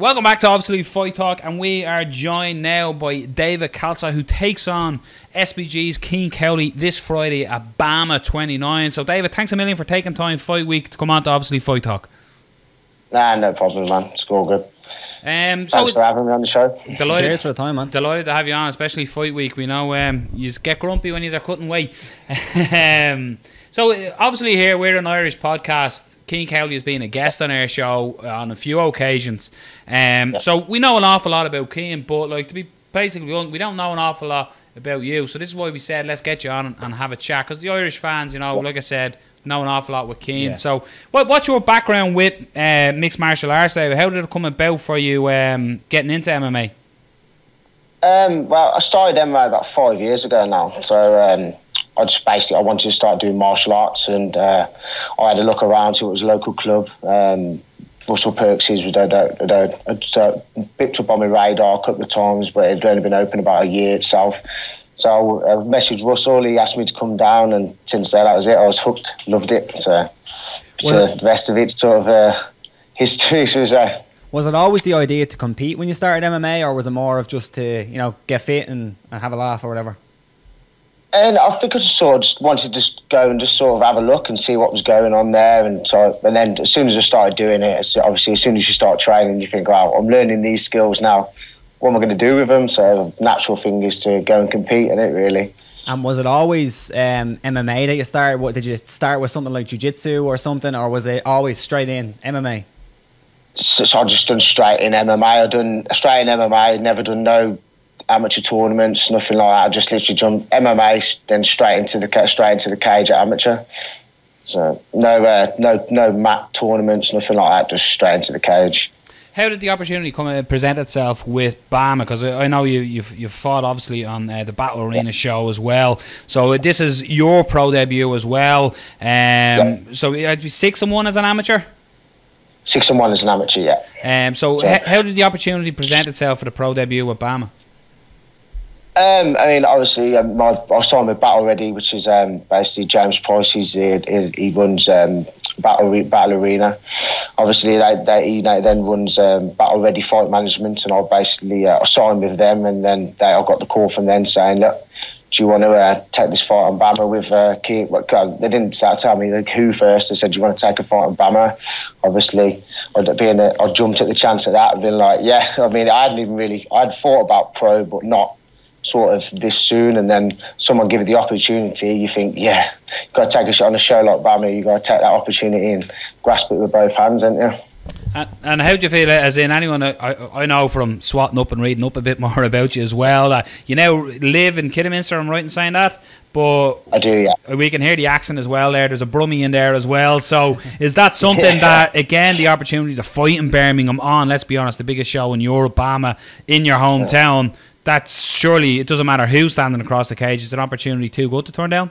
Welcome back to obviously Fight Talk, and we are joined now by David Khalsa, who takes on SBG's Cian Cowley this Friday at BAMMA 29. So David, thanks a million for taking time fight week to come on to obviously Fight Talk. Nah, no problem, man. It's all good. Thanks for having me on the show. Delighted. Cheers for the time, man. Delighted to have you on, especially fight week. We know you get grumpy when you are cutting weight. So obviously here we're an Irish podcast. Cian Cowley has been a guest on our show on a few occasions. So we know an awful lot about Cian, but like, to be basically blunt, we don't know an awful lot about you. So this is why we said let's get you on and have a chat, because the Irish fans, you know, like I said, know an awful lot with Cian. So what's your background with mixed martial arts, David? How did it come about for you getting into MMA? Well, I started MMA about 5 years ago now. So I wanted to start doing martial arts, and I had a look around. So it was a local club. Russell Perkses was picked up on my radar a couple of times, but it had only been open about a year itself. So I messaged Russell. He asked me to come down, and since then that was it. I was hooked, loved it. So the rest of it's sort of history. Was it always the idea to compete when you started MMA, or was it more of just to, you know, get fit and have a laugh or whatever? And I think I just wanted to go and just sort of have a look and see what was going on there. And then as soon as I started doing it, obviously as soon as you start training, you think, wow, I'm learning these skills now. What am I going to do with them? So the natural thing is to go and compete in it, really. And was it always MMA that you started? What, did you start with something like jiu-jitsu or something, or was it always straight in MMA? So I just done straight in MMA. I done straight in MMA, never done no amateur tournaments, nothing like that. I just literally jumped MMA, then straight into the cage at amateur. So no mat tournaments, nothing like that. Just straight into the cage. How did the opportunity present itself with BAMMA? Because I know you've fought obviously on the Battle Arena show as well. So this is your pro debut as well. So it'd be 6-1 as an amateur. 6-1 as an amateur, yeah. So how did the opportunity present itself for the pro debut with BAMMA? I mean, obviously, I signed with Battle Ready, which is basically James Price. He runs Battle Arena. Obviously, he then runs Battle Ready Fight Management, and I signed with them, and then I got the call from them saying, look, do you want to take this fight on BAMMA with Cian? They didn't tell me who first. They said, do you want to take a fight on BAMMA? Obviously, I jumped at the chance of that and been like, yeah. I mean, I'd thought about pro, but not sort of this soon. And then someone give it the opportunity, you think, yeah, you've got to take a shot on a show like BAMMA. You've got to take that opportunity and grasp it with both hands, haven't you? And how do you feel, as in anyone I know from swatting up and reading up a bit more about you as well, that you now live in Kidderminster, I'm right in saying that? But I do, yeah. We can hear the accent as well there. There's a Brummie in there as well. So is that something that, again, the opportunity to fight in Birmingham on, let's be honest, the biggest show in Europe, BAMMA, in your hometown, that's surely, it doesn't matter who's standing across the cage, is an opportunity too good to turn down?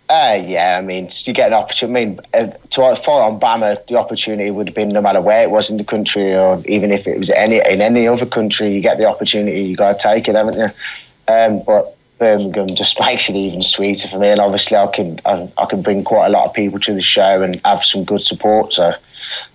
Yeah, I mean, you get an opportunity. I mean, to fight on BAMMA, the opportunity would have been no matter where it was in the country, or even if it was in any other country, you get the opportunity, you got to take it, haven't you? But Birmingham just makes it even sweeter for me, and obviously I can bring quite a lot of people to the show and have some good support, so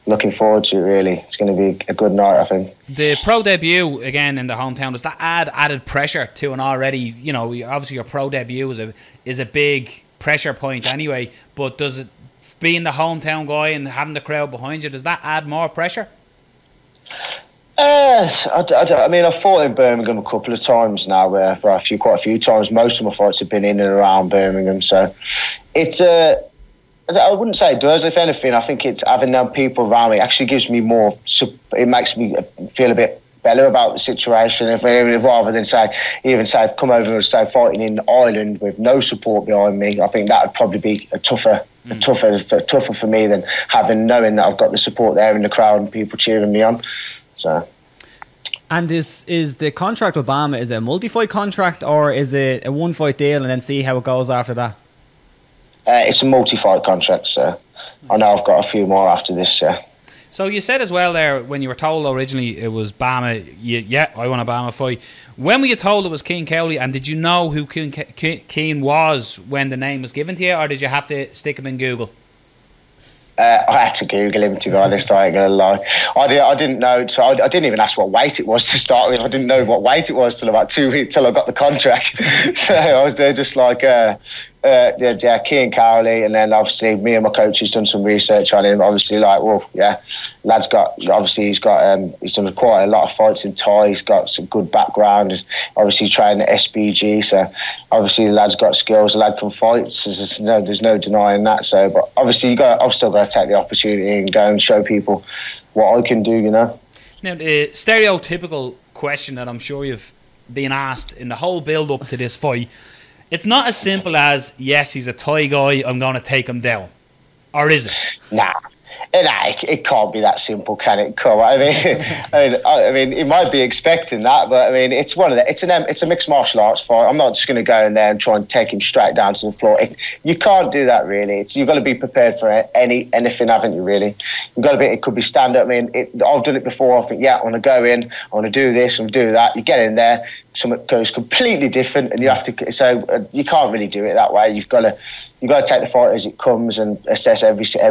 looking forward to it, really. It's going to be a good night, I think. The pro debut, again, in the hometown, does that add added pressure to an already, you know, obviously your pro debut is a big pressure point anyway, but does it, being the hometown guy and having the crowd behind you, does that add more pressure? I mean, I've fought in Birmingham a couple of times now, quite a few times. Most of my fights have been in and around Birmingham, so it's I wouldn't say it does. If anything, I think it's having them people around me actually gives me more. It makes me feel a bit better about the situation. Rather than say come over and say fighting in Ireland with no support behind me, I think that would probably be tougher for me than knowing that I've got the support there in the crowd and people cheering me on. So. And is the contract with BAMMA, is it a multi-fight contract, or is it a one-fight deal and then see how it goes after that? It's a multi-fight contract, so I know I've got a few more after this. So you said as well there, when you were told originally it was BAMMA, I want a BAMMA fight. When were you told it was Cian Cowley, and did you know who Cian was when the name was given to you, or did you have to stick him in Google? I had to Google him, to be honest. I ain't gonna lie. I didn't know. So I didn't even ask what weight it was to start with. I didn't know what weight it was till about 2 weeks till I got the contract. So I was there just like, Cian Cowley, and then obviously me and my coach has done some research on him. Obviously, like, well, yeah, he's done quite a lot of fights in Thai. He's got some good background. He's obviously trained at SBG, so obviously the lad's got skills. The lad can fight. There's no denying that. So, but obviously I've still got to take the opportunity and go and show people what I can do. You know. Now, the stereotypical question that I'm sure you've been asked in the whole build up to this fight. It's not as simple as, yes, he's a Thai guy, I'm going to take him down. Or is it? Nah. It can't be that simple, can it? I mean, he might be expecting that, but I mean, it's a mixed martial arts fight. I'm not just going to go in there and try and take him straight down to the floor. You can't do that, really. You've got to be prepared for anything, haven't you? Really, you've got to be. It could be stand up. I mean, I've done it before. I think, yeah, I want to go in, I want to do this, and do that. You get in there, something goes completely different, and you have to. So you can't really do it that way. You've got to take the fight as it comes and assess every step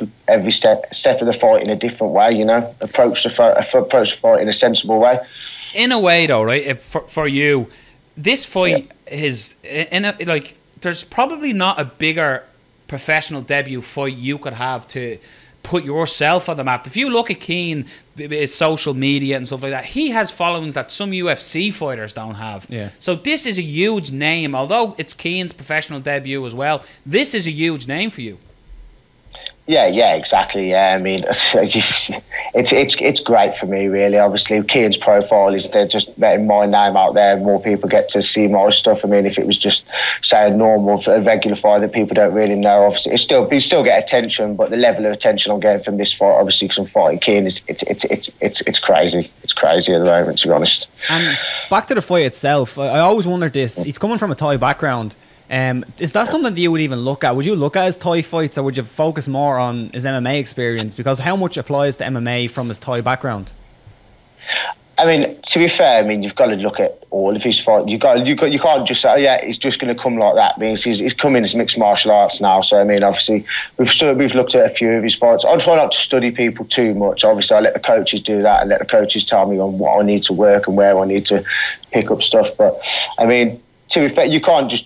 of the fight in a different way. You know, approach the fight in a sensible way. In a way, though, right? For you, this fight is there's probably not a bigger professional debut fight you could have to put yourself on the map. If you look at Cian, his social media and stuff like that, he has followings that some UFC fighters don't have. Yeah. So this is a huge name. Although it's Cian's professional debut as well, this is a huge name for you. Yeah, exactly. Yeah, I mean, it's great for me, really. Obviously, Cian's profile is they're just letting my name out there. More people get to see my stuff. I mean, if it was just say a normal, a regular fight that people don't really know, obviously, you still get attention. But the level of attention I'm getting from this fight, obviously, because I'm fighting Cian, it's crazy. It's crazy at the moment, to be honest. And back to the fight itself, I always wondered this. He's coming from a Thai background. Is that something that you would even look at? Would you look at his Thai fights, or would you focus more on his MMA experience? Because how much applies to MMA from his Thai background? I mean, to be fair, I mean, you've got to look at all of his fights. You can't just say, oh, yeah, he's just going to come like that. Because he's coming as mixed martial arts now. So I mean, obviously, we've looked at a few of his fights. I try not to study people too much. Obviously, I let the coaches do that, and let the coaches tell me on what I need to work and where I need to pick up stuff. But I mean, to be fair, you can't just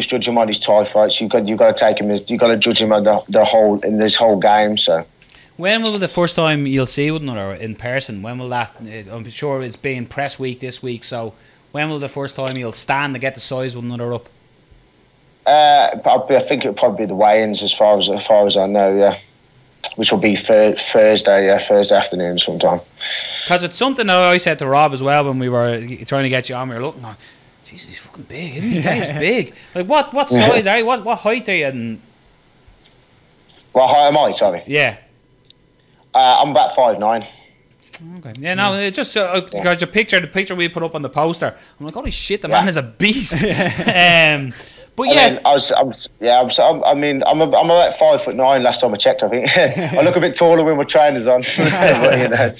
judge him on his Thai fights. You've got to take him as, you've got to judge him on this whole game. So. When will the first time you'll see one another in person? When will that? I'm sure it's being press week this week. So when will the first time you'll stand to get the size one another up? I think it'll probably be the weigh-ins as far as I know. Yeah, which will be Thursday. Yeah, Thursday afternoon sometime. Because it's something that I said to Rob as well when we were trying to get you on. We were looking on. Jesus, he's fucking big, isn't he? He's big. Like what size are you? What height are you? And what height am I? Sorry. Yeah. I'm about 5'9". Okay. Yeah, no, it's just because the picture we put up on the poster, I'm like, holy shit, the man is a beast. But yeah, I'm about 5'9". Last time I checked, I think. I look a bit taller with my trainers on. But, you know.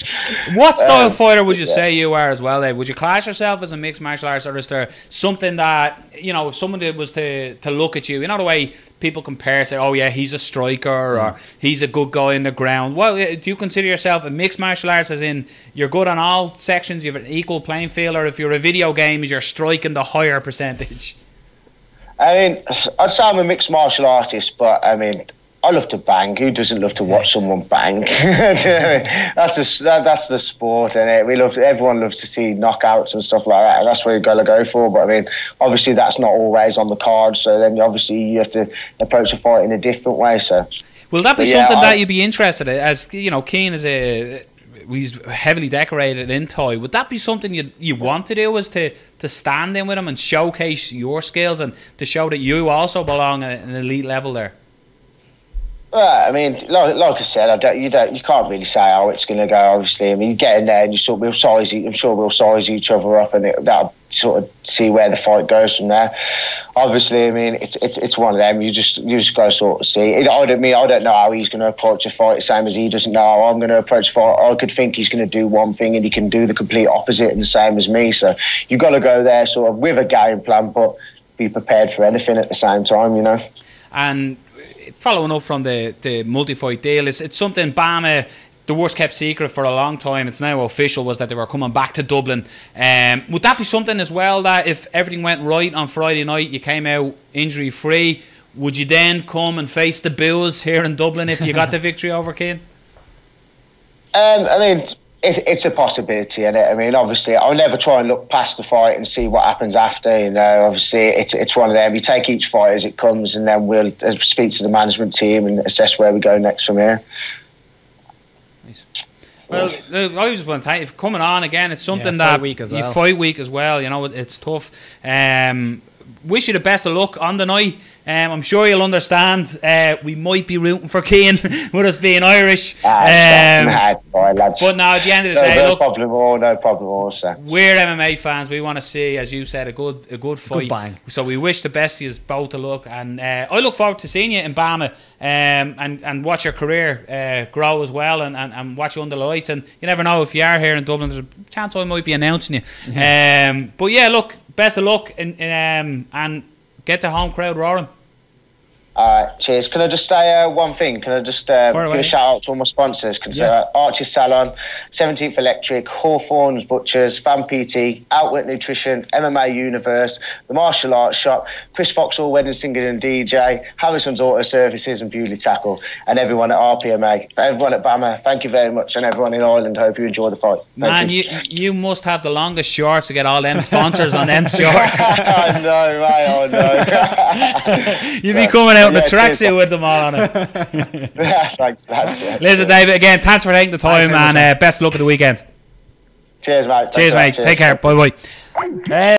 What style fighter would you say you are as well, Dave? Would you class yourself as a mixed martial artist, or is there something that, you know, if someone was to look at you, you know the way people compare, say, oh yeah, he's a striker or he's a good guy in the ground? Well, do you consider yourself a mixed martial artist, as in you're good on all sections, you have an equal playing field, or if you're a video game, is you're striking the higher percentage? I mean, I'd say I'm a mixed martial artist, but I mean, I love to bang. Who doesn't love to watch someone bang? That's the sport, and everyone loves to see knockouts and stuff like that. And that's what you've got to go for. But I mean, obviously, that's not always on the card. So then, obviously, you have to approach the fight in a different way. So, will that be something that you'd be interested in? As you know, Cian is he's heavily decorated in Thai. Would that be something you want to do, is to stand in with him and showcase your skills and to show that you also belong at an elite level there? I mean, like I said, you can't really say how it's going to go. Obviously, I mean, you get in there and we'll size each other up, and that'll sort of see where the fight goes from there. Obviously, I mean, it's one of them. You just got to sort of see. I don't know how he's going to approach a fight, same as he doesn't know how I'm going to approach a fight. I could think he's going to do one thing and he can do the complete opposite, and the same as me. So you've got to go there sort of with a game plan, but be prepared for anything at the same time, you know. And following up from the multi-fight deal, it's something BAMMA, the worst kept secret for a long time, it's now official, was that they were coming back to Dublin. Would that be something as well, that if everything went right on Friday night, you came out injury free, would you then come and face the Bills here in Dublin if you got the victory over Cian? I mean, it's a possibility, isn't it? I mean, obviously, I'll never try and look past the fight and see what happens after. You know, obviously, it's one of them. You take each fight as it comes, and then we'll speak to the management team and assess where we go next from here. Nice. Well, I just want to thank you for coming on again. It's something fight week as well. Fight week as well. You know, it's tough. Wish you the best of luck on the night. I'm sure you'll understand. We might be rooting for Cian with us being Irish. But now at the end of the day, no problem at all, sir. We're MMA fans. We want to see, as you said, a good fight. Good bang. So we wish the best of you both of luck, and I look forward to seeing you in BAMMA and watch your career grow as well, and watch you under the lights. And you never know, if you are here in Dublin, there's a chance I might be announcing you. But yeah, look, best of luck, and get the home crowd roaring. Cheers. Can I just say one thing? Can I just give a shout out to all my sponsors? Archer Salon, 17th Electric, Hawthorne's Butchers, Fan PT, Outwit Nutrition, MMA Universe, the Martial Arts Shop, Chris Foxall Wedding Singer and DJ, Harrison's Auto Services and Beauty Tackle, and everyone at RPMA, everyone at BAMMA. Thank you very much, and everyone in Ireland. Hope you enjoy the fight. Man, you must have the longest shorts to get all them sponsors on them shorts. I know, mate. I know. You'd be coming out in a tracksuit with them all on it. Thanks, lads. Listen, David, again, thanks for taking the time, and best of luck at the weekend. Cheers, mate. Cheers, mate. Take care. Bye-bye.